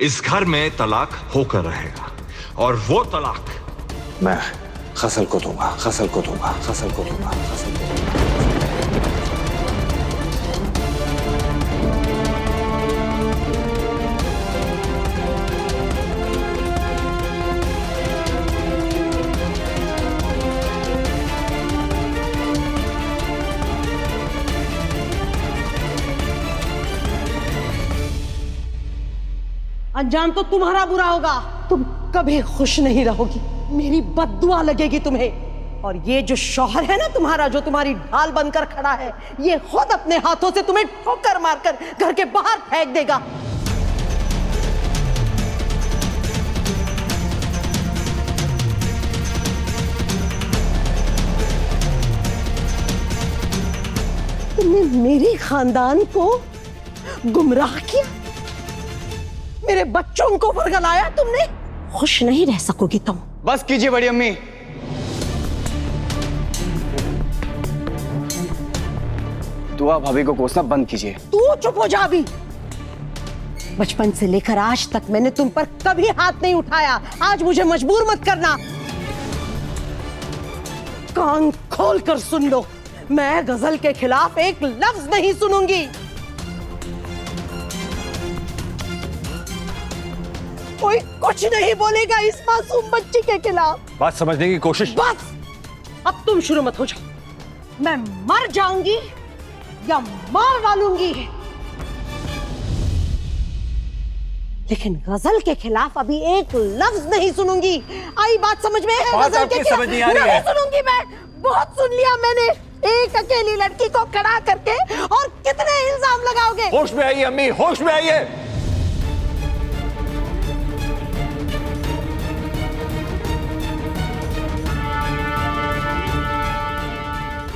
इस घर में तलाक होकर रहेगा, और वो तलाक मैं गजल को दूंगा, गजल को दूंगा, गजल को दूंगा, गजल को दूंगा। अंजाम तो तुम्हारा बुरा होगा, तुम कभी खुश नहीं रहोगी, मेरी बद्दुआ लगेगी तुम्हें। और ये जो शौहर है ना तुम्हारा, जो तुम्हारी ढाल बनकर खड़ा है, ये खुद अपने हाथों से तुम्हें ठोकर मारकर घर के बाहर फेंक देगा। तुमने मेरे खानदान को गुमराह किया, मेरे बच्चों को वर्गलाया तुमने। खुश नहीं रह सकोगी तुम। बस कीजिए बड़ी अम्मी। दुआ भाभी को कोसना बंद कीजिए। तू चुप हो जा अभी। बचपन से लेकर आज तक मैंने तुम पर कभी हाथ नहीं उठाया, आज मुझे मजबूर मत करना। कान खोल कर सुन लो, मैं गजल के खिलाफ एक लफ्ज नहीं सुनूंगी। कोई कुछ नहीं बोलेगा इस मासूम बच्ची के खिलाफ। बात समझने की कोशिश। बस अब तुम शुरू मत हो जाओ। मैं मर जाऊंगी या मार डालूंगी, लेकिन गजल के खिलाफ अभी एक लफ्ज नहीं सुनूंगी। आई बात समझ में है? गजल के खिलाफ नहीं सुनूंगी मैं। बहुत सुन लिया मैंने। एक अकेली लड़की को खड़ा करके और कितने इल्जाम लगाओगे? होश में आइए अम्मी, होश में आइए।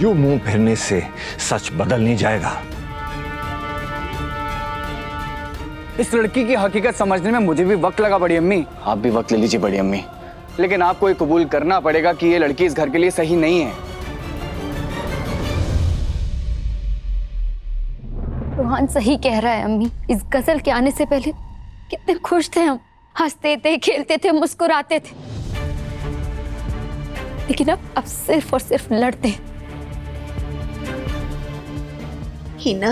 यूं मुंह फेरने से सच बदल नहीं जाएगा। इस लड़की की हकीकत समझने में मुझे भी वक्त लगा बड़ी अम्मी। आप भी वक्त ले लीजिए बड़ी अम्मी, लेकिन आपको ये कबूल करना पड़ेगा कि ये लड़की इस घर के लिए सही नहीं है। रोहन सही कह रहा है अम्मी। इस गजल के आने से पहले कितने खुश थे हम, हंसते थे, खेलते थे, मुस्कुराते थे, लेकिन अब सिर्फ और सिर्फ लड़ते हैं। हिना,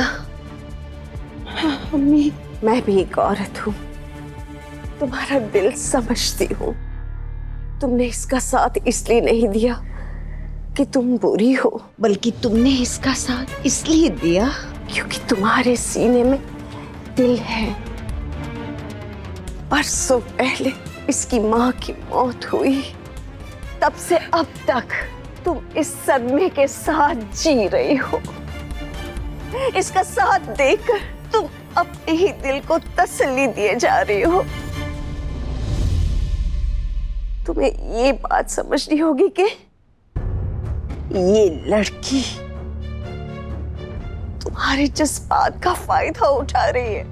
अम्मी, मैं भी एक औरत हूँ, तुम्हारा दिल समझती हूँ। तुमने इसका साथ इसलिए नहीं दिया कि तुम बुरी हो, बल्कि तुमने इसका साथ इसलिए दिया क्योंकि तुम्हारे सीने में दिल है। बरसों पहले इसकी माँ की मौत हुई, तब से अब तक तुम इस सदमे के साथ जी रही हो। इसका साथ देकर तुम अपने ही दिल को तसल्ली दिए जा रही हो। तुम्हें ये बात समझनी होगी कि ये लड़की तुम्हारे जज्बात का फायदा उठा रही है।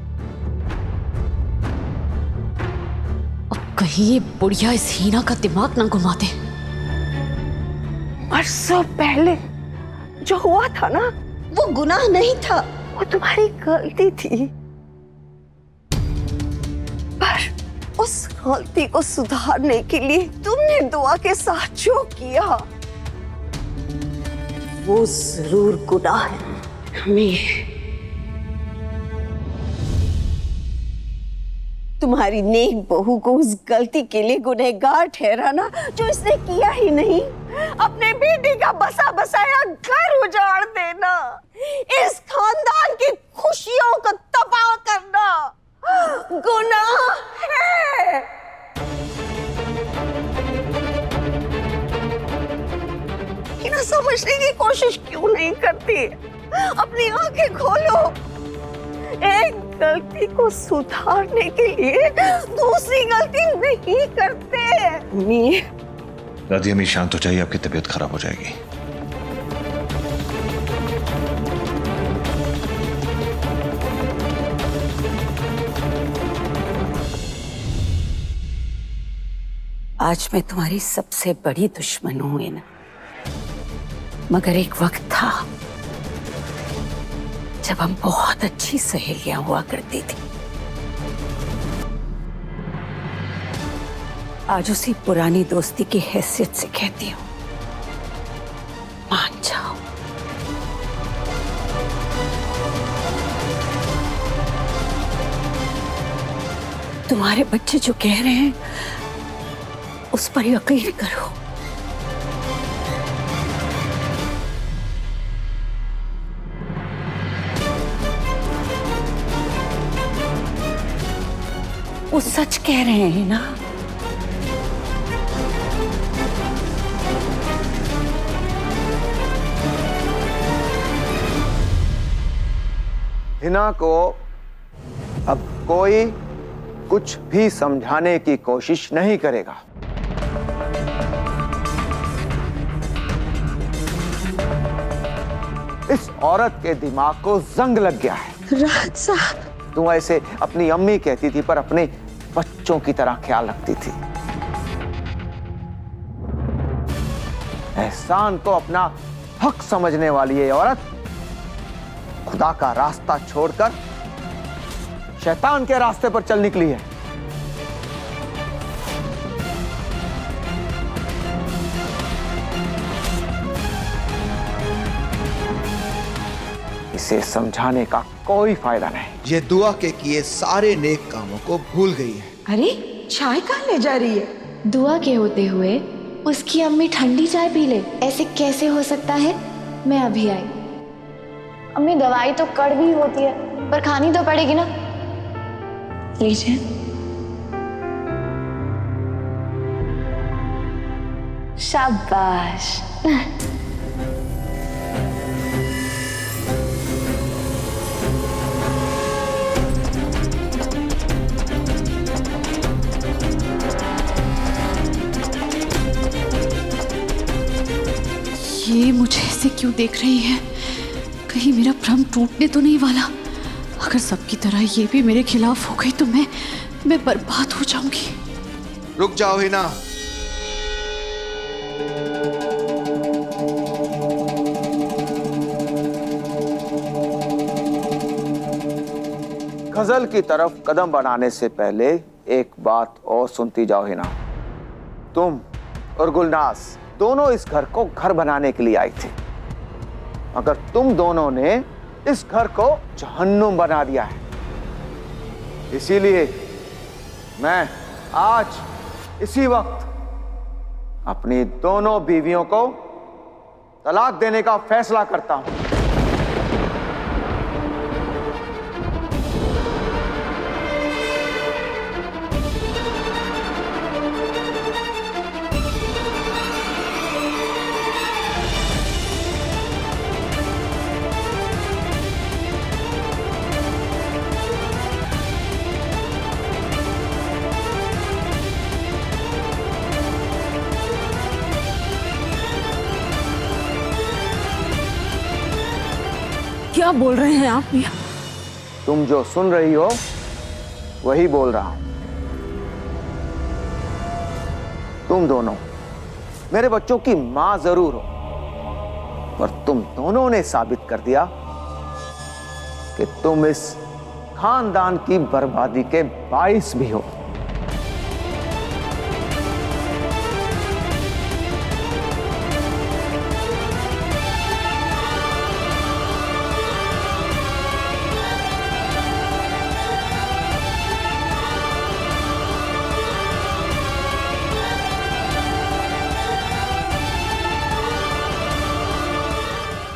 अब कहीं ये बुढ़िया इस हीना का दिमाग ना घुमा दे। बरसों पहले जो हुआ था ना, वो गुनाह नहीं था, वो तुम्हारी गलती थी। पर उस गलती को सुधारने के लिए तुमने दुआ के साथ जो किया, वो जरूर गुनाह है। हमें तुम्हारी नेक बहू को उस गलती के लिए गुनहगार ठहराना जो इसने किया ही नहीं, अपने बेटे का बसा बसाया घर उजाड़ देना, इस खानदान की खुशियों को तबाह करना गुनाह है। इन्हें समझने की कोशिश क्यों नहीं करती? अपनी आंखें खोलो। एक गलती को सुधारने के लिए दूसरी गलती नहीं करते। दादी अम्मी शांत हो जाइए, आपकी तबीयत खराब हो जाएगी। आज मैं तुम्हारी सबसे बड़ी दुश्मन हूं ना, मगर एक वक्त था जब हम बहुत अच्छी सहेलियां हुआ करती थी। आज उसी पुरानी दोस्ती की हैसियत से कहती हूँ, मान जाओ। तुम्हारे बच्चे जो कह रहे हैं उस पर यकीन करो। वो सच कह रहे हैं ना? हिना को अब कोई कुछ भी समझाने की कोशिश नहीं करेगा। इस औरत के दिमाग को जंग लग गया है। राज साहब, तू ऐसे अपनी अम्मी कहती थी पर अपने बच्चों की तरह ख्याल रखती थी। एहसान को अपना हक समझने वाली ये औरत खुदा का रास्ता छोड़कर शैतान के रास्ते पर चल निकली है। इसे समझाने का कोई फायदा नहीं। ये दुआ के किए सारे नेक कामों को भूल गई है। अरे चाय कहाँ ले जा रही है? दुआ के होते हुए उसकी अम्मी ठंडी चाय पी ले, ऐसे कैसे हो सकता है? मैं अभी आई। अम्मी दवाई तो कड़वी होती है पर खानी तो पड़ेगी ना। लीजिए। शाबाश। ये मुझे ऐसे क्यों देख रही है? कहीं मेरा भ्रम टूटने तो नहीं वाला? अगर सबकी तरह ये भी मेरे खिलाफ हो गई तो मैं बर्बाद हो जाऊंगी। रुक जाओ हिना। गजल की तरफ कदम बढ़ाने से पहले एक बात और सुनती जाओ हिना। तुम और गुलनाज दोनों इस घर को घर बनाने के लिए आई थी, मगर तुम दोनों ने इस घर को जहन्नुम बना दिया है। इसीलिए मैं आज इसी वक्त अपनी दोनों बीवियों को तलाक देने का फैसला करता हूं। क्या बोल रहे हैं आप? तुम जो सुन रही हो वही बोल रहा हूं। तुम दोनों मेरे बच्चों की मां जरूर हो, पर तुम दोनों ने साबित कर दिया कि तुम इस खानदान की बर्बादी के बाइस भी हो।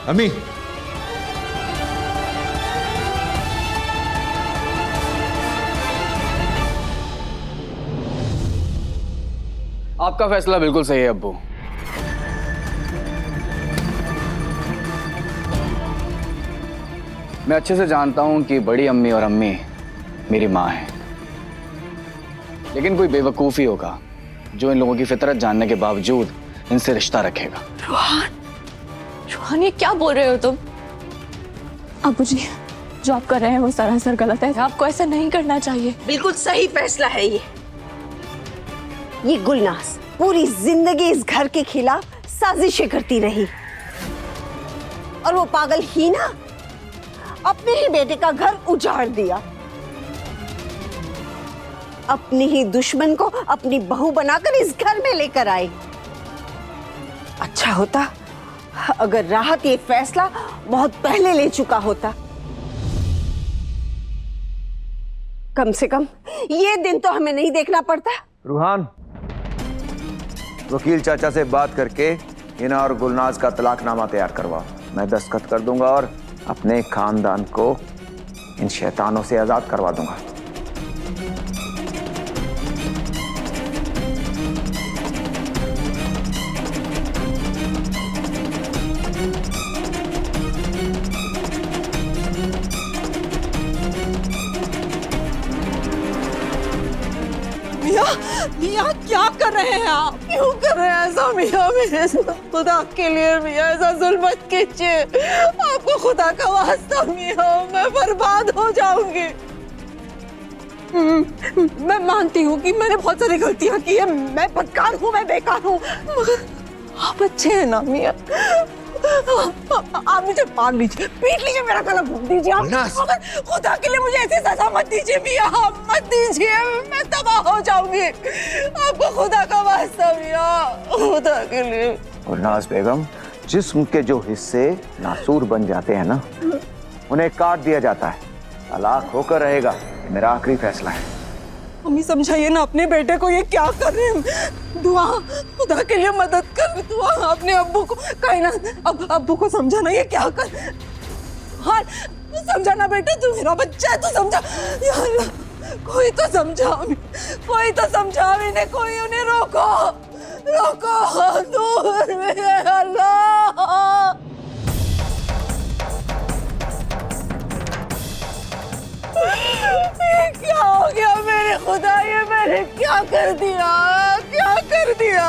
अम्मी, आपका फैसला बिल्कुल सही है अब्बू। मैं अच्छे से जानता हूं कि बड़ी अम्मी और अम्मी मेरी माँ हैं, लेकिन कोई बेवकूफ ही होगा जो इन लोगों की फितरत जानने के बावजूद इनसे रिश्ता रखेगा। रोहन, ये क्या बोल रहे हो तुम? अब्बू जी, जो आप कर रहे हैं वो सरासर गलत है। आपको ऐसा नहीं करना चाहिए। बिल्कुल सही फैसला है ये गुलनाज पूरी जिंदगी इस घर के खिलाफ साजिशें करती रही, और वो पागल हीना अपने ही बेटे का घर उजाड़ दिया। अपनी ही दुश्मन को अपनी बहू बनाकर इस घर में लेकर आए। अच्छा होता अगर राहत ये फैसला बहुत पहले ले चुका होता। कम से कम ये दिन तो हमें नहीं देखना पड़ता। रूहान, वकील चाचा से बात करके हिना और गुलनाज का तलाकनामा तैयार करवाओ। मैं दस्तखत कर दूंगा और अपने खानदान को इन शैतानों से आजाद करवा दूंगा। मिया क्या कर रहे हैं आप? क्यों कर रहे हैं ऐसा मिया? मेरे खुदा के लिए मिया ऐसा जुल्म मत कीजिए। आपको खुदा का वास्ता मिया, मैं बर्बाद हो जाऊंगी। मैं मानती हूँ कि मैंने बहुत सारी गलतियां की है, मैं बदकार हूँ, मैं बेकार हूँ, मगर आप अच्छे हैं ना मिया? आप मुझे मार लीजिए, पीट लीजिए, मेरा गला घोंट दीजिए आप, मगर खुदा के लिए मुझे ऐसी सजा मत दीजिए मिया, मत दीजिए, मैं तबाह हो जाऊंगी। आपको खुदा का वास्ता मिया, खुदा के लिए। गुलनाज बेगम, जिस्म के जो हिस्से नासूर बन जाते हैं ना, उन्हें काट दिया जाता है। तलाक होकर रहेगा, मेरा आखिरी फैसला है। मम्मी समझाइए ना अपने बेटे को, ये क्या कर रहे हैं? दुआ, खुदा के लिए मदद कर, दुआ अपने अब्बू को कहना, अब्बू को समझाना ये क्या कर। हाँ समझाना बेटा, तू मेरा बच्चा है, तू समझा। या अल्लाह, कोई तो समझा, कोई तो समझा इन्हें, कोई उन्हें रोको, रोको दूर में। अल्लाह ये क्या हो गया मेरे खुदा, ये मैंने क्या कर दिया, क्या कर दिया?